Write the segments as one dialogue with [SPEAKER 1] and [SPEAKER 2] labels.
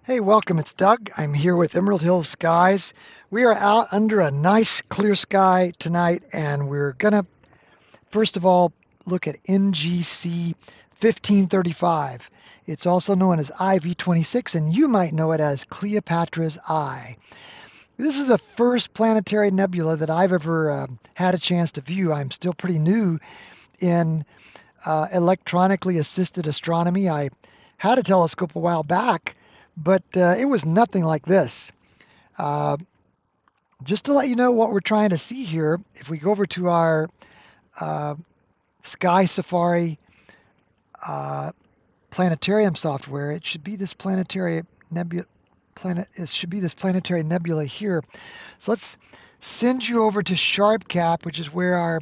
[SPEAKER 1] Hey, welcome. It's Doug. I'm here with Emerald Hills Skies. We are out under a nice clear sky tonight, and we're going to, first of all, look at NGC 1535. It's also known as IV-26, and you might know it as Cleopatra's Eye. This is the first planetary nebula that I've ever had a chance to view. I'm still pretty new in electronically assisted astronomy. I had a telescope a while back, but it was nothing like this. Uh, just to let you know what we're trying to see here, if we go over to our uh, Sky Safari uh, planetarium software, it should be this planetary nebula. It should be this planetary nebula here. So let's send you over to SharpCap, which is where our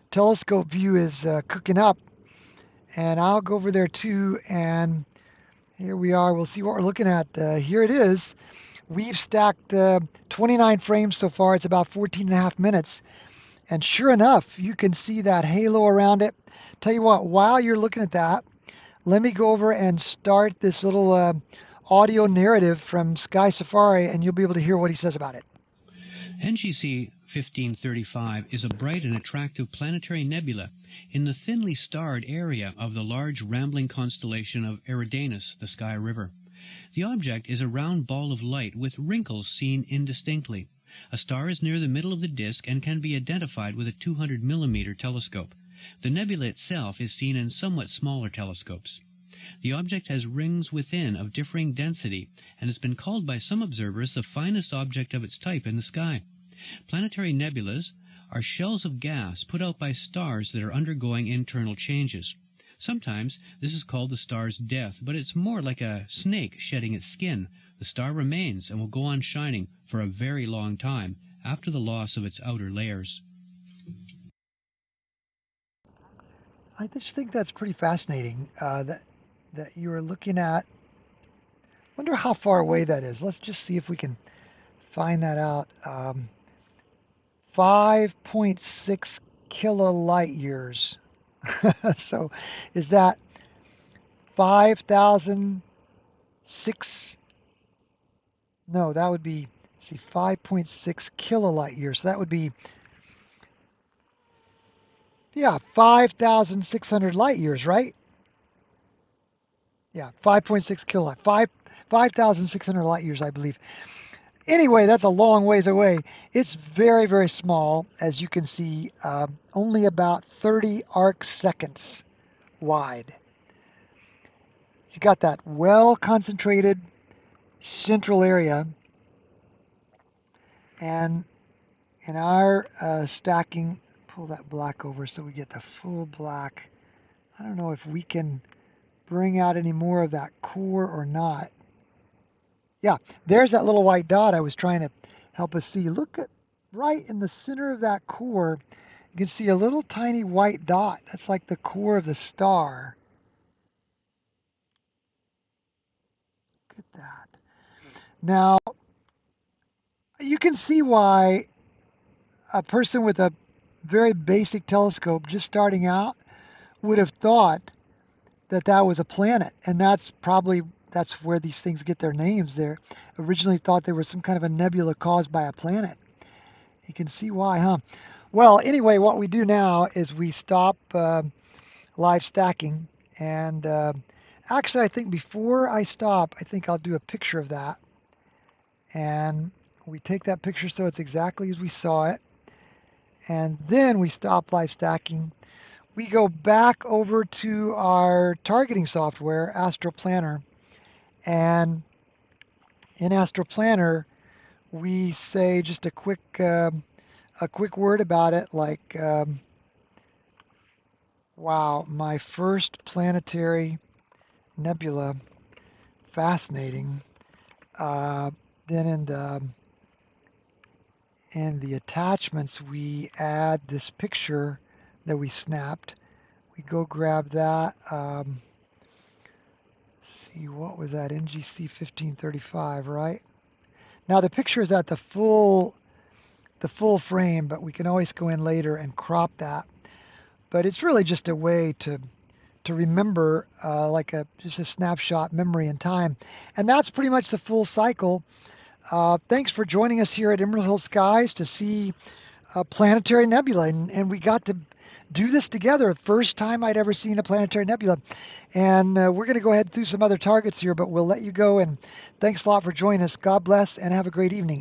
[SPEAKER 1] telescope view is cooking up, and I'll go over there too. And here we are. We'll see what we're looking at. Here it is. We've stacked 29 frames so far. It's about 14 and a half minutes. And sure enough, you can see that halo around it. Tell you what, while you're looking at that, let me go over and start this little audio narrative from Sky Safari, and you'll be able to hear what he says about it.
[SPEAKER 2] NGC 1535 is a bright and attractive planetary nebula in the thinly starred area of the large rambling constellation of Eridanus, the Sky River. The object is a round ball of light with wrinkles seen indistinctly. A star is near the middle of the disk and can be identified with a 200 millimeter telescope. The nebula itself is seen in somewhat smaller telescopes. The object has rings within of differing density and has been called by some observers the finest object of its type in the sky. Planetary nebulas are shells of gas put out by stars that are undergoing internal changes. Sometimes this is called the star's death, but it's more like a snake shedding its skin. The star remains and will go on shining for a very long time after the loss of its outer layers.
[SPEAKER 1] I just think that's pretty fascinating that you are looking at. Wonder how far away that is. Let's just see if we can find that out. 5.6 kilolight years. So is that 5,006? No, that would be, see, 5.6 kilolight years. So that would be, yeah, 5,600 light years, right? Yeah, 5.6 kilolight. 5,600 light years, I believe. Anyway, that's a long ways away. It's very, very small, as you can see, only about 30 arc seconds wide. You got that well concentrated central area, and in our stacking, pull that black over so we get the full black. I don't know if we can bring out any more of that core or not. Yeah, there's that little white dot I was trying to help us see. Look at right in the center of that core. You can see a little tiny white dot. That's like the core of the star. Look at that. Now, you can see why a person with a very basic telescope just starting out would have thought that that was a planet, and that's where these things get their names. They originally thought they were some kind of a nebula caused by a planet. You can see why, huh? Well, anyway, what we do now is we stop live stacking, and actually, I think before I stop, I think I'll do a picture of that, and we take that picture so it's exactly as we saw it, and then we stop live stacking. We go back over to our targeting software, AstroPlanner, and in AstroPlanner, we say just a quick word about it, like, wow, my first planetary nebula, fascinating. Then in the attachments, we add this picture that we snapped. We go grab that. See, what was that? NGC 1535, right? Now the picture is at the full frame, but we can always go in later and crop that. But it's really just a way to to remember, like just a snapshot memory in time. And that's pretty much the full cycle. Thanks for joining us here at Emerald Hill Skies to see a planetary nebula, and we got to do this together. First time I'd ever seen a planetary nebula. And we're going to go ahead through some other targets here, but we'll let you go. And thanks a lot for joining us. God bless and have a great evening.